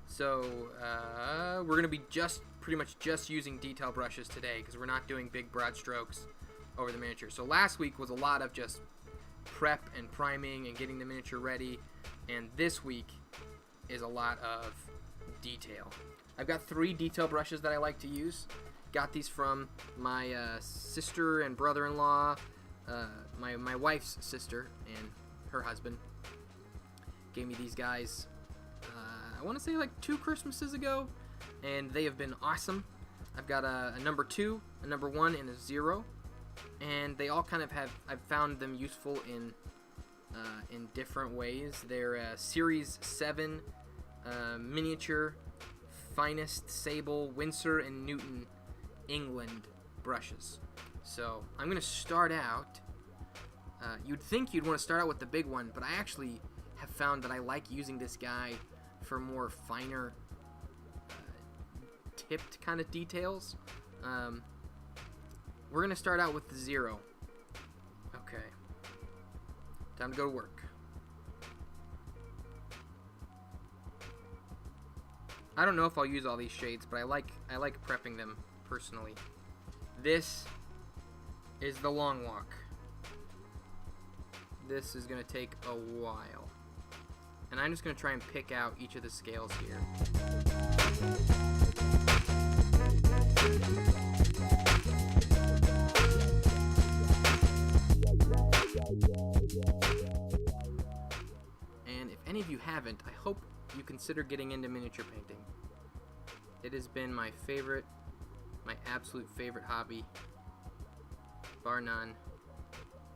So we're going to be pretty much just using detail brushes today because we're not doing big broad strokes over the miniature. So last week was a lot of just prep and priming and getting the miniature ready, and this week is a lot of detail. I've got 3 detail brushes that I like to use. Got these from my sister and brother-in-law, my wife's sister and her husband gave me these guys, I want to say like 2 Christmases ago, and they have been awesome. I've got a number 2, a number 1, and a 0, and they all kind of I've found them useful in different ways. They're Series 7 miniature finest sable Winsor and Newton England brushes. So I'm going to start out, you'd think you'd want to start out with the big one, but I actually have found that I like using this guy for more finer tipped kind of details. We're going to start out with the 0. Okay. Time to go to work. I don't know if I'll use all these shades, but I like prepping them personally. This is the long walk. This is going to take a while. And I'm just going to try and pick out each of the scales here. And if any of you haven't, I hope you consider getting into miniature painting. It has been my absolute favorite hobby, bar none,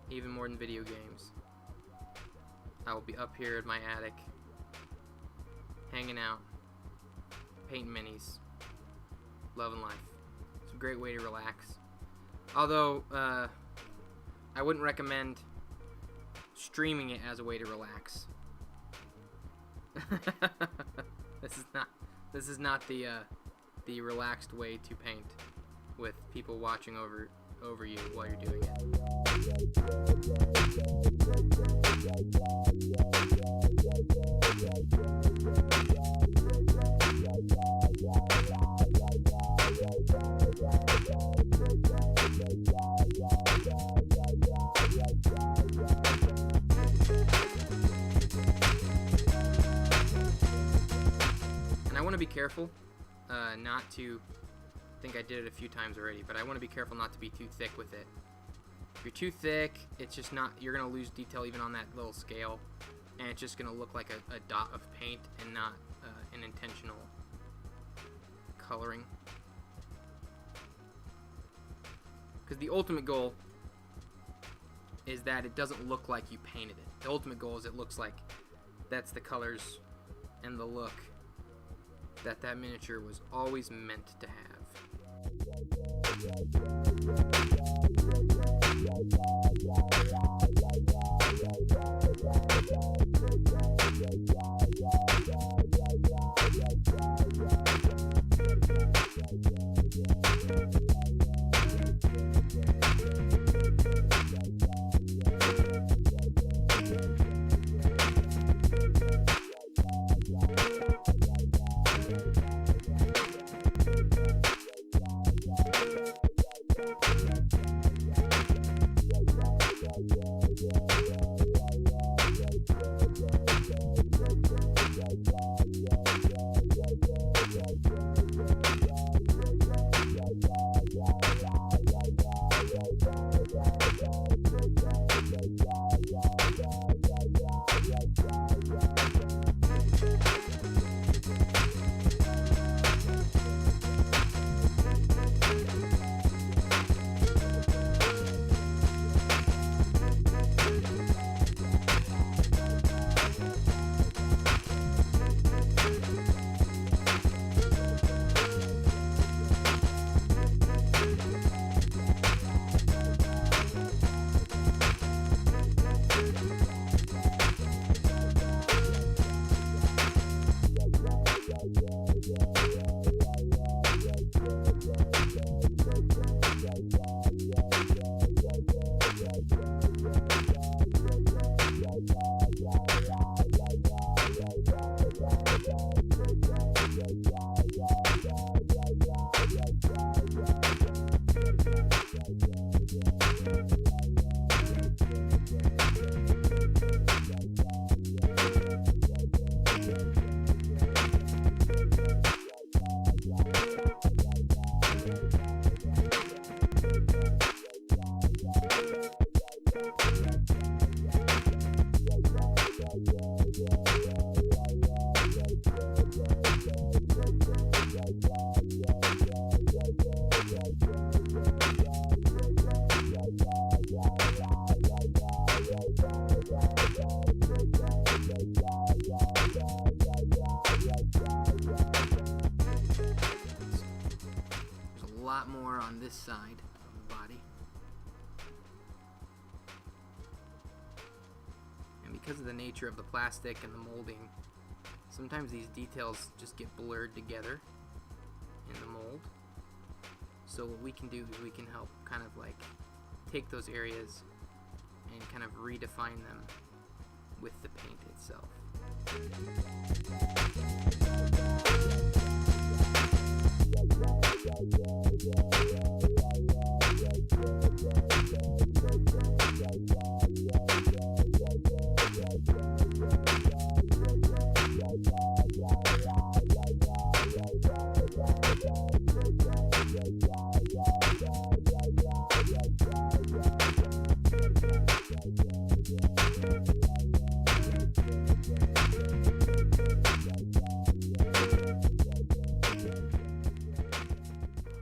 even more than video games. I will be up here in my attic, hanging out, painting minis, loving life. It's a great way to relax. Although, I wouldn't recommend streaming it as a way to relax. This is not the relaxed way to paint, with people watching over you while you're doing it. And I want to be careful not to, I think I did it a few times already, but I want to be careful not to be too thick with it. If you're too thick, it's just not, you're going to lose detail even on that little scale, and it's just going to look like a dot of paint and not an intentional coloring. Because the ultimate goal is that it doesn't look like you painted it. The ultimate goal is it looks like that's the colors and the look that miniature was always meant to have. on this side of the body. And because of the nature of the plastic and the molding, sometimes these details just get blurred together in the mold. So what we can do is we can help kind of like take those areas and kind of redefine them with the paint itself.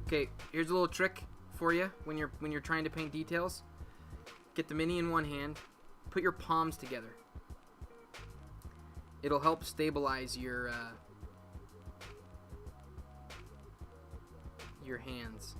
Okay, here's a little trick for you when you're trying to paint details. Get the mini in one hand, put your palms together. It'll help stabilize your hands.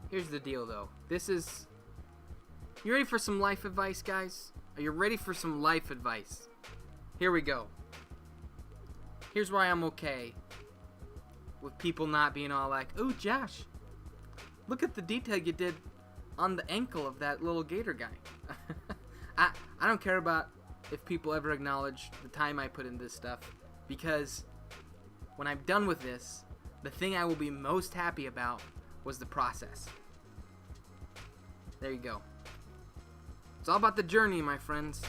Here's the deal, though. You ready for some life advice, guys? Are you ready for some life advice? Here we go. Here's why I'm okay with people not being all like, "Ooh, Josh, look at the detail you did on the ankle of that little gator guy." I don't care about if people ever acknowledge the time I put into this stuff, because when I'm done with this, the thing I will be most happy about was the process. There you go. It's all about the journey, my friends.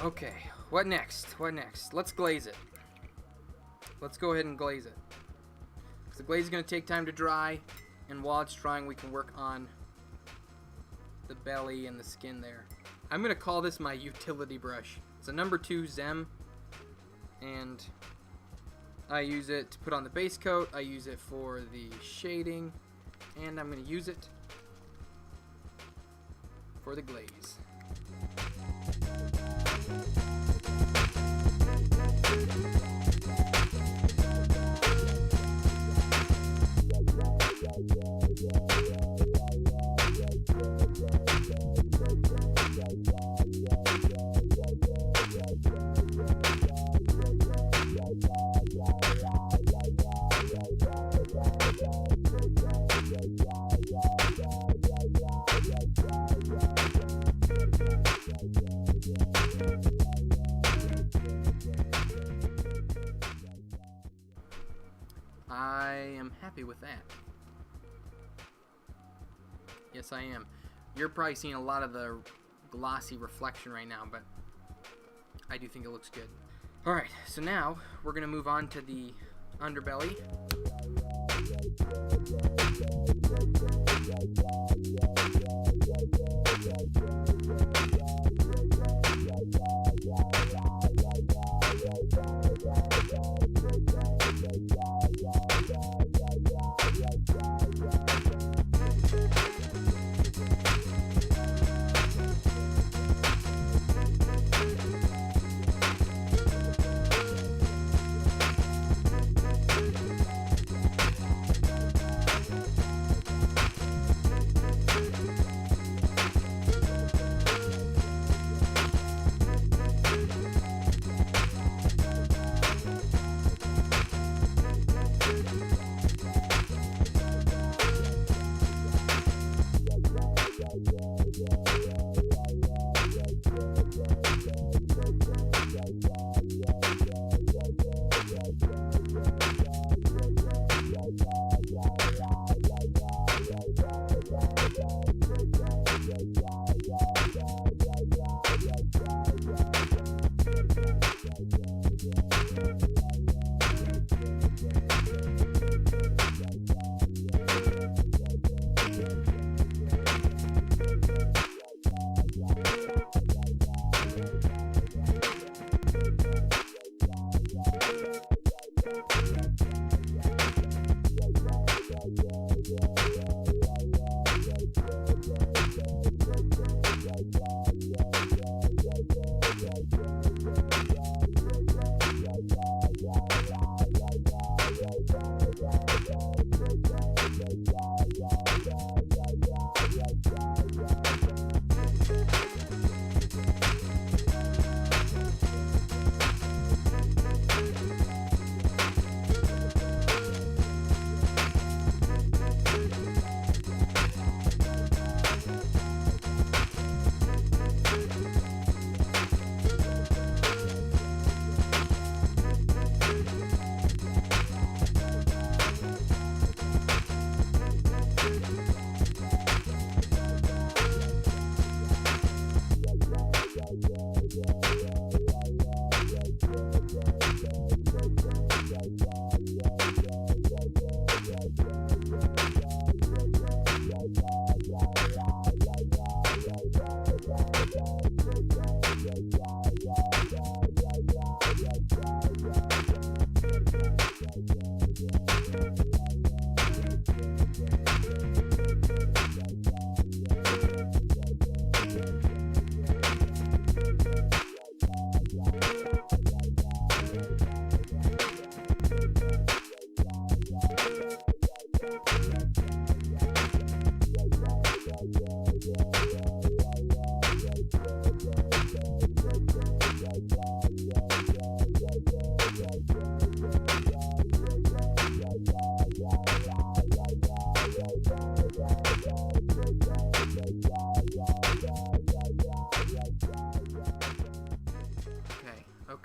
Okay, what next? What next? Let's glaze it. Let's go ahead and glaze it. Because the glaze is going to take time to dry, and while it's drying, we can work on the belly and the skin there. I'm going to call this my utility brush. It's a number 2 Zem, and I use it to put on the base coat. I use it for the shading, and I'm going to use it for the glaze. I am happy with that. Yes, I am. You're probably seeing a lot of the glossy reflection right now, but I do think it looks good. Alright, so now we're going to move on to the underbelly.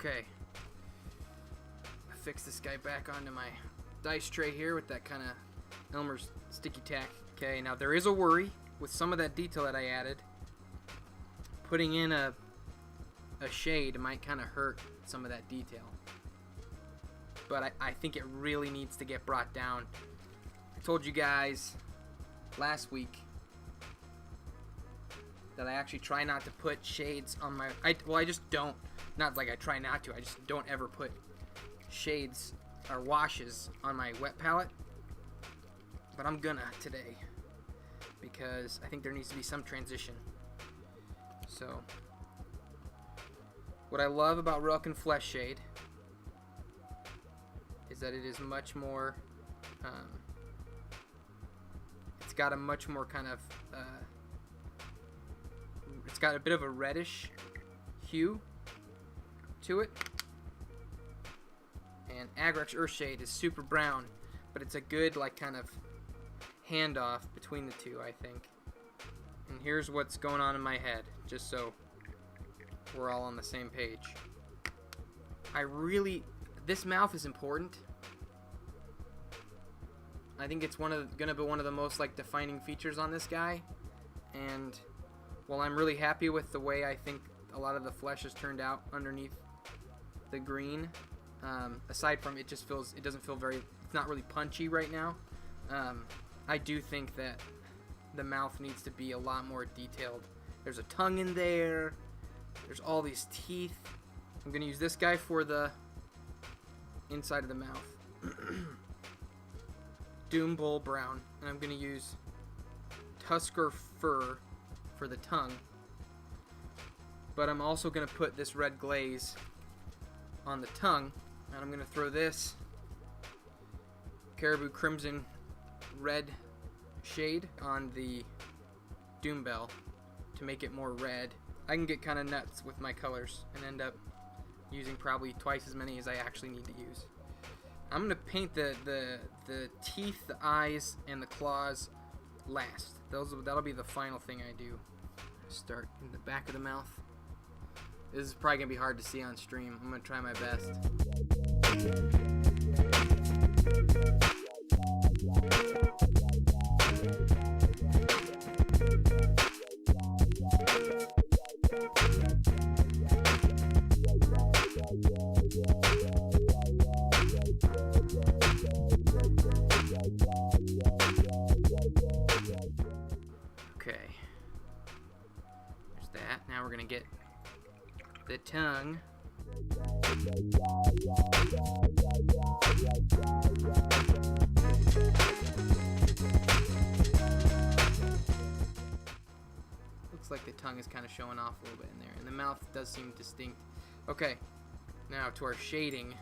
Okay. Fix this guy back onto my dice tray here with that kind of Elmer's sticky tack. Okay, now there is a worry with some of that detail that I added. Putting in a shade might kind of hurt some of that detail. But I think it really needs to get brought down. I told you guys last week that I actually try not to put shades on my... I just don't. Not like I try not to. I just don't ever put shades or washes on my wet palette. But I'm gonna today. Because I think there needs to be some transition. So... what I love about Relic and Flesh Shade is that it is much more, it's got a much more kind of, it's got a bit of a reddish hue to it. And Agrex Earthshade is super brown, but it's a good like kind of handoff between the two, I think. And here's what's going on in my head, just so we're all on the same page. This mouth is important. I think it's gonna be one of the most like defining features on this guy. And while I'm really happy with the way I think a lot of the flesh has turned out underneath the green, aside from it doesn't feel very, it's not really punchy right now. I do think that the mouth needs to be a lot more detailed. There's a tongue in there. There's all these teeth. I'm going to use this guy for the inside of the mouth. Doom Bull Brown. And I'm going to use Tusker Fur for the tongue. But I'm also going to put this red glaze on the tongue. And I'm going to throw this Caribou Crimson red shade on the Doom Bell to make it more red. I can get kind of nuts with my colors and end up using probably twice as many as I actually need to use. I'm going to paint the teeth, the eyes, and the claws last. That'll be the final thing I do. Start in the back of the mouth. This is probably going to be hard to see on stream. I'm going to try my best. Okay, there's that. Now we're gonna get the tongue. Looks like the tongue is kind of showing off a little bit in there, and the mouth does seem distinct. Okay, now to our shading.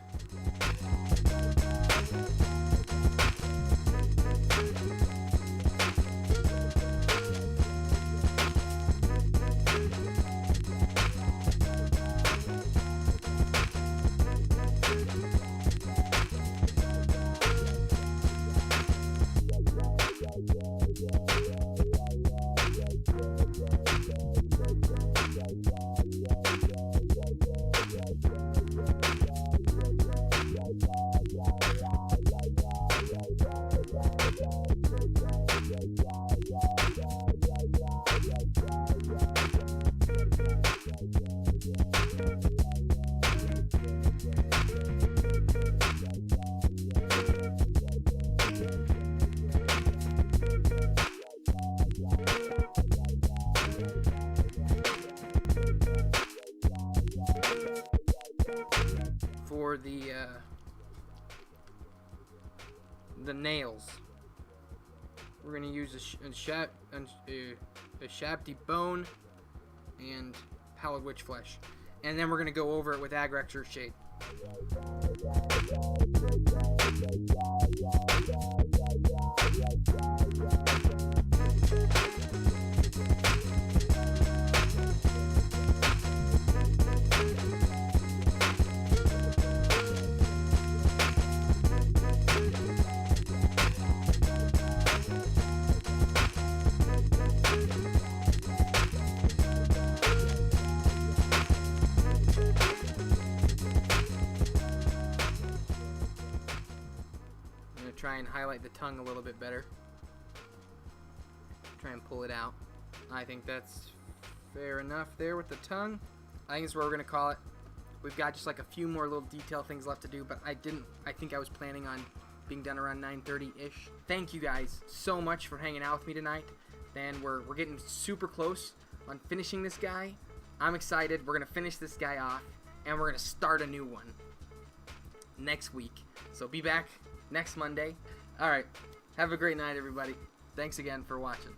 For the nails, we're going to use a Shabty bone and Pallid Witch flesh, and then we're going to go over it with Agrex Earthshade. highlight the tongue a little bit better. Try and pull it out. I think that's fair enough there with the tongue. I think that's what we're gonna call it. We've got just like a few more little detail things left to do, but I think I was planning on being done around 9:30-ish. Thank you guys so much for hanging out with me tonight. And we're getting super close on finishing this guy. I'm excited. We're gonna finish this guy off, and we're gonna start a new one next week. So be back next Monday. All right. Have a great night, everybody. Thanks again for watching.